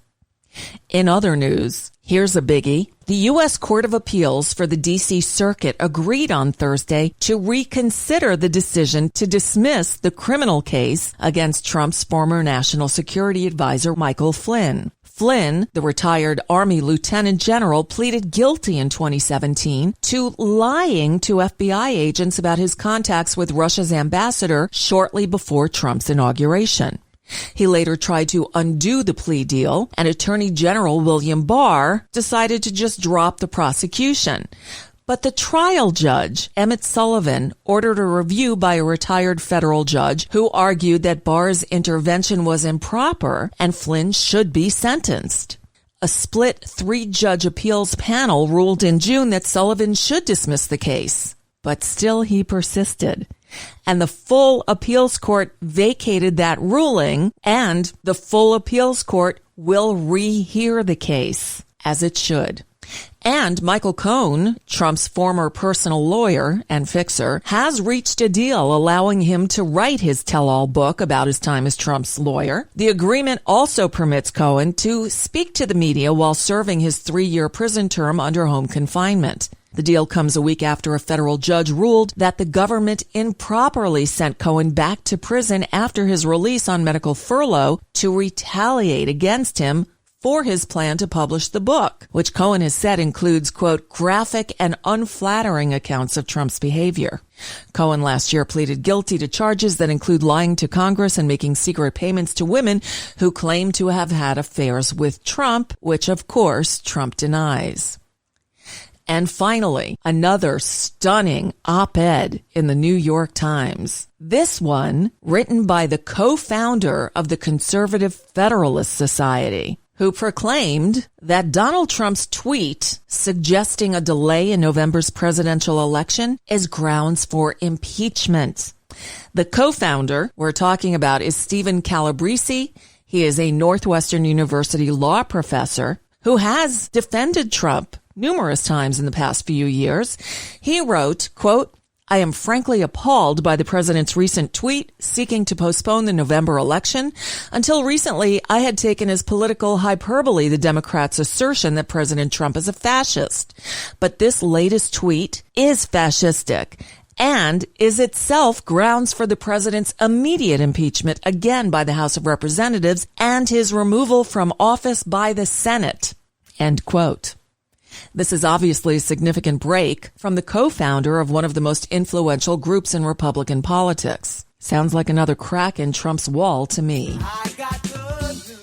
In other news, here's a biggie. The U.S. Court of Appeals for the D.C. Circuit agreed on Thursday to reconsider the decision to dismiss the criminal case against Trump's former national security advisor, Michael Flynn. Flynn, the retired Army Lieutenant General, pleaded guilty in 2017 to lying to FBI agents about his contacts with Russia's ambassador shortly before Trump's inauguration. He later tried to undo the plea deal, and Attorney General William Barr decided to just drop the prosecution. But the trial judge, Emmett Sullivan, ordered a review by a retired federal judge who argued that Barr's intervention was improper and Flynn should be sentenced. A split 3-judge appeals panel ruled in June that Sullivan should dismiss the case, but still he persisted. And the full appeals court vacated that ruling, and the full appeals court will rehear the case, as it should. And Michael Cohen, Trump's former personal lawyer and fixer, has reached a deal allowing him to write his tell-all book about his time as Trump's lawyer. The agreement also permits Cohen to speak to the media while serving his 3-year prison term under home confinement. The deal comes a week after a federal judge ruled that the government improperly sent Cohen back to prison after his release on medical furlough to retaliate against him for his plan to publish the book, which Cohen has said includes, quote, graphic and unflattering accounts of Trump's behavior. Cohen last year pleaded guilty to charges that include lying to Congress and making secret payments to women who claim to have had affairs with Trump, which, of course, Trump denies. And finally, another stunning op-ed in the New York Times. This one written by the co-founder of the Conservative Federalist Society, who proclaimed that Donald Trump's tweet suggesting a delay in November's presidential election is grounds for impeachment. The co-founder we're talking about is Stephen Calabrese. He is a Northwestern University law professor who has defended Trump numerous times in the past few years. He wrote, quote, I am frankly appalled by the president's recent tweet seeking to postpone the November election. Until recently, I had taken as political hyperbole the Democrats' assertion that President Trump is a fascist. But this latest tweet is fascistic and is itself grounds for the president's immediate impeachment again by the House of Representatives and his removal from office by the Senate. End quote. This is obviously a significant break from the co-founder of one of the most influential groups in Republican politics. Sounds like another crack in Trump's wall to me.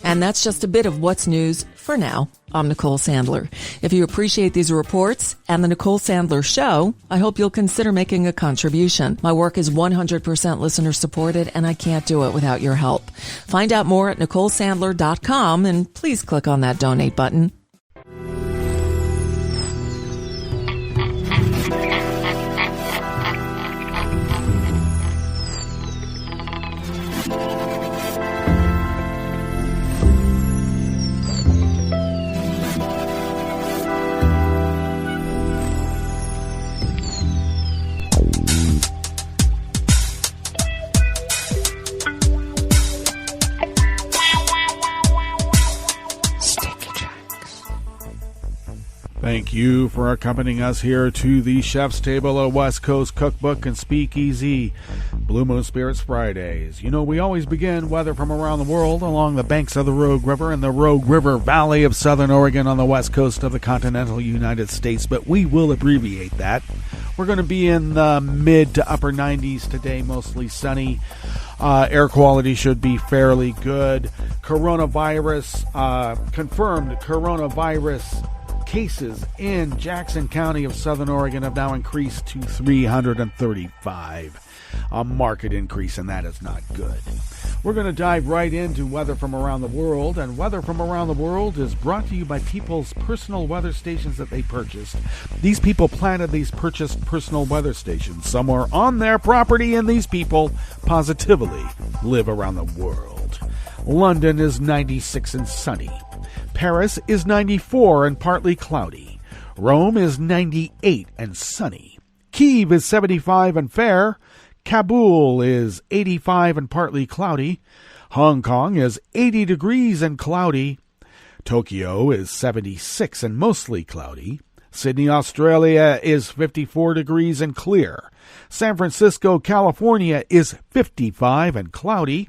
And that's just a bit of what's news for now. I'm Nicole Sandler. If you appreciate these reports and the Nicole Sandler Show, I hope you'll consider making a contribution. My work is 100% listener supported, and I can't do it without your help. Find out more at NicoleSandler.com, and please click on that donate button. Thank you for accompanying us here to the Chef's Table at West Coast Cookbook and Speakeasy Blue Moon Spirits Fridays. You know, we always begin weather from around the world along the banks of the Rogue River and the Rogue River Valley of Southern Oregon on the west coast of the continental United States, but we will abbreviate that We're going to be in the mid to upper 90s today, mostly sunny. Air quality should be fairly good. Confirmed coronavirus cases in Jackson County of Southern Oregon have now increased to 335. A market increase, and that is not good. We're going to dive right into weather from around the world, and weather from around the world is brought to you by people's personal weather stations that they purchased. These people planted these purchased personal weather stations somewhere on their property, and these people positively live around the world. London is 96 and sunny. Paris is 94 and partly cloudy. Rome is 98 and sunny. Kyiv is 75 and fair. Kabul is 85 and partly cloudy. Hong Kong is 80 degrees and cloudy. Tokyo is 76 and mostly cloudy. Sydney, Australia is 54 degrees and clear. San Francisco, California is 55 and cloudy.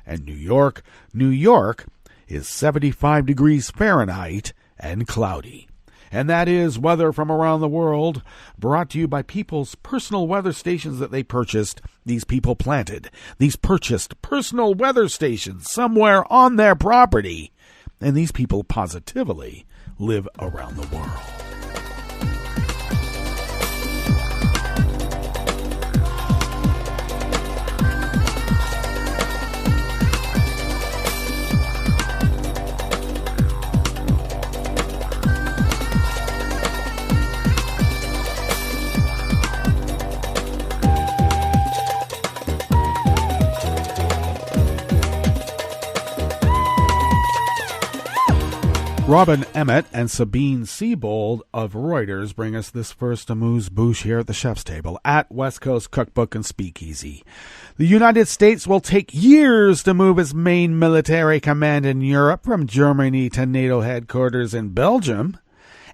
And New York is 75 degrees Fahrenheit and cloudy. And that is weather from around the world, brought to you by people's personal weather stations that they purchased. These people planted these purchased personal weather stations somewhere on their property. And these people positively live around the world. Robin Emmett and Sabine Siebold of Reuters bring us this first amuse-bouche here at the chef's table at West Coast Cookbook and Speakeasy. The United States will take years to move its main military command in Europe from Germany to NATO headquarters in Belgium.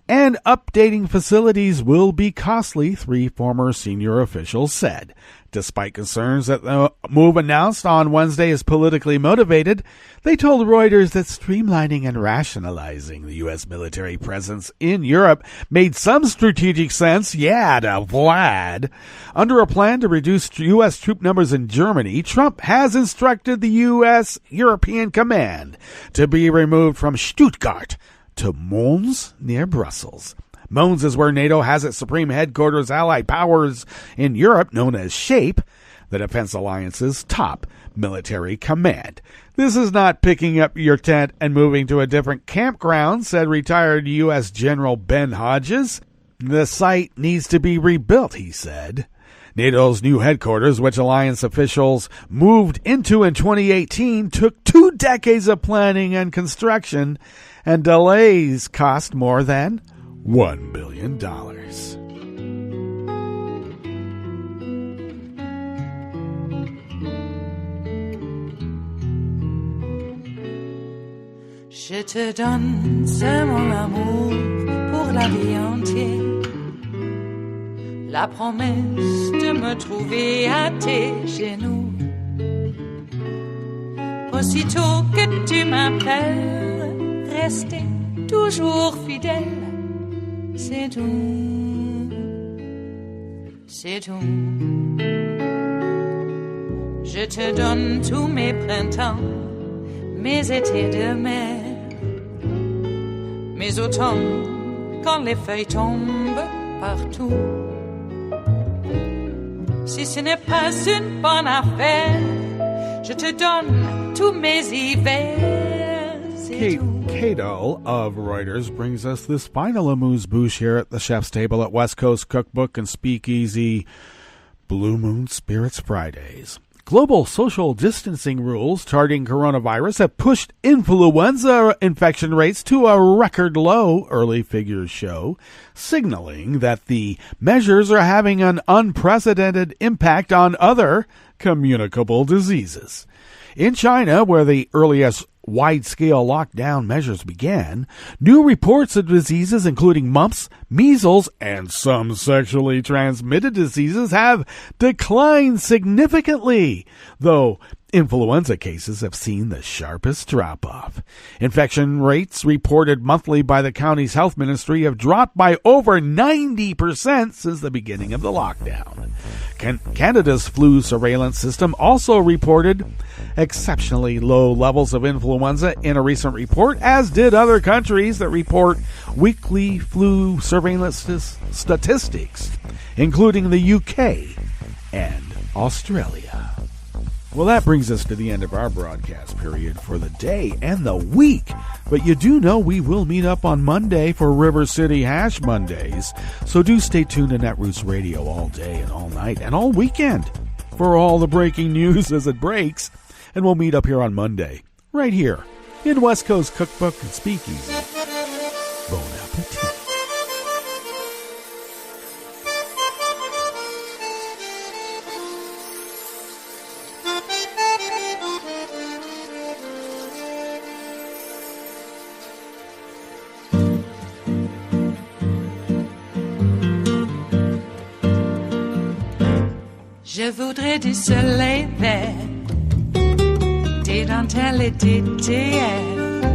And updating facilities will be costly, 3 former senior officials said. Despite concerns that the move announced on Wednesday is politically motivated, they told Reuters that streamlining and rationalizing the U.S. military presence in Europe made some strategic sense, to Vlad. Under a plan to reduce U.S. troop numbers in Germany, Trump has instructed the U.S. European Command to be removed from Stuttgart to Mons near Brussels. Mons is where NATO has its supreme headquarters. Allied powers in Europe, known as SHAPE, the Defense Alliance's top military command. This is not picking up your tent and moving to a different campground, said retired U.S. General Ben Hodges. The site needs to be rebuilt, he said. NATO's new headquarters, which alliance officials moved into in 2018, took 2 decades of planning and construction, and delays cost more than $1 billion. Je te donne c'est mon amour pour la vie entière. La promesse de me trouver à tes genoux. Aussitôt que tu m'appelles, rester toujours fidèle. C'est tout, c'est tout. Je te donne tous mes printemps, mes étés de mer, mes automnes quand les feuilles tombent partout. Si ce n'est pas une bonne affaire, je te donne tous mes hivers. Kate Cato of Reuters brings us this final amuse-bouche here at the chef's table at West Coast Cookbook and Speakeasy. Blue Moon Spirits Fridays. Global social distancing rules targeting coronavirus have pushed influenza infection rates to a record low, early figures show, signaling that the measures are having an unprecedented impact on other communicable diseases. In China, where the earliest wide-scale lockdown measures began, new reports of diseases including mumps, measles, and some sexually transmitted diseases have declined significantly, though Influenza cases have seen the sharpest drop-off. Infection rates reported monthly by the county's health ministry have dropped by over 90% since the beginning of the lockdown. Canada's flu surveillance system also reported exceptionally low levels of influenza in a recent report, as did other countries that report weekly flu surveillance statistics, including the UK and Australia. Well, that brings us to the end of our broadcast period for the day and the week. But you do know we will meet up on Monday for River City Hash Mondays. So do stay tuned to Netroots Radio all day and all night and all weekend for all the breaking news as it breaks. And we'll meet up here on Monday, right here in West Coast Cookbook and Speakeasy. Bon appetit. Je voudrais du soleil vert, des dentelles et des théâtres,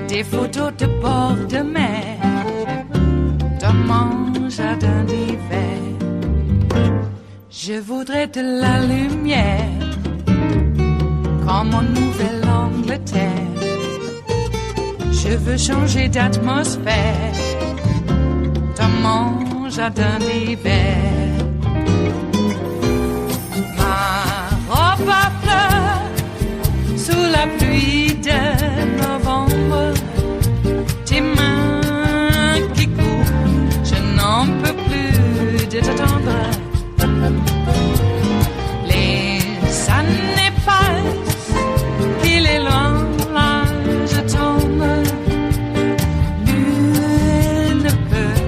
des photos de bord de mer, dans mon jardin d'hiver. Je voudrais de la lumière, comme en Nouvelle-Angleterre. Je veux changer d'atmosphère, dans mon jardin d'hiver. Robe à fleurs, sous la pluie de novembre, tes mains qui courent, je n'en peux plus de t'attendre. Les années passent, il est loin, là je tombe. Nul ne peut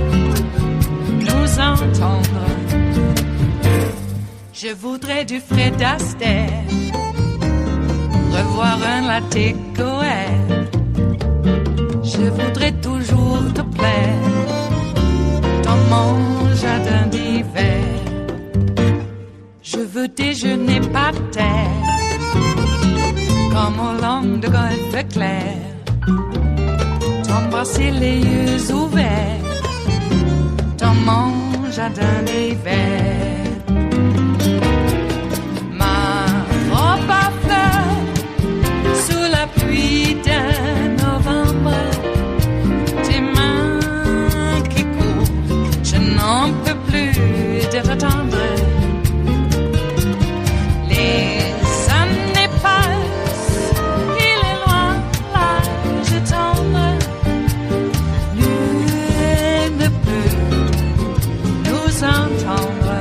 nous entendre. Je voudrais du Fred Astaire, revoir un latte Goël. Je voudrais toujours te plaire dans mon jardin d'hiver. Je veux déjeuner par terre, comme au long de golfe clair, t'embrasser les yeux ouverts dans mon jardin d'hiver. Pluie de novembre, tes mains qui courent, je n'en peux plus de t'attendre. Les années passent, il est loin, là je tombe. Nul ne peut nous entendre.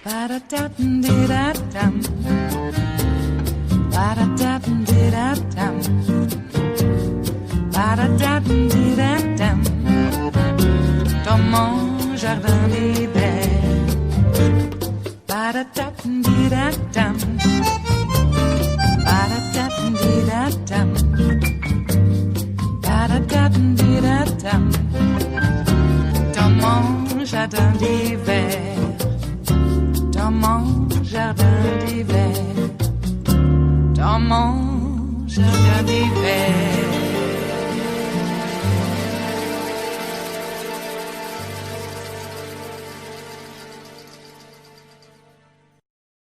Ba-da-da-dum-di-da-dum. Ba-da-da-dum-di-da-dum. Ba-da-da-dum-di-da-dum. Dans mon jardin d'hiver. Ba-da-da-dum-di-da-dum. Ba-da-da-dum-di-da-dum. Ba-da-da-dum-di-da-dum. Dans mon jardin d'hiver. Dans mon jardin d'hiver. Dans mon jardin d'hiver.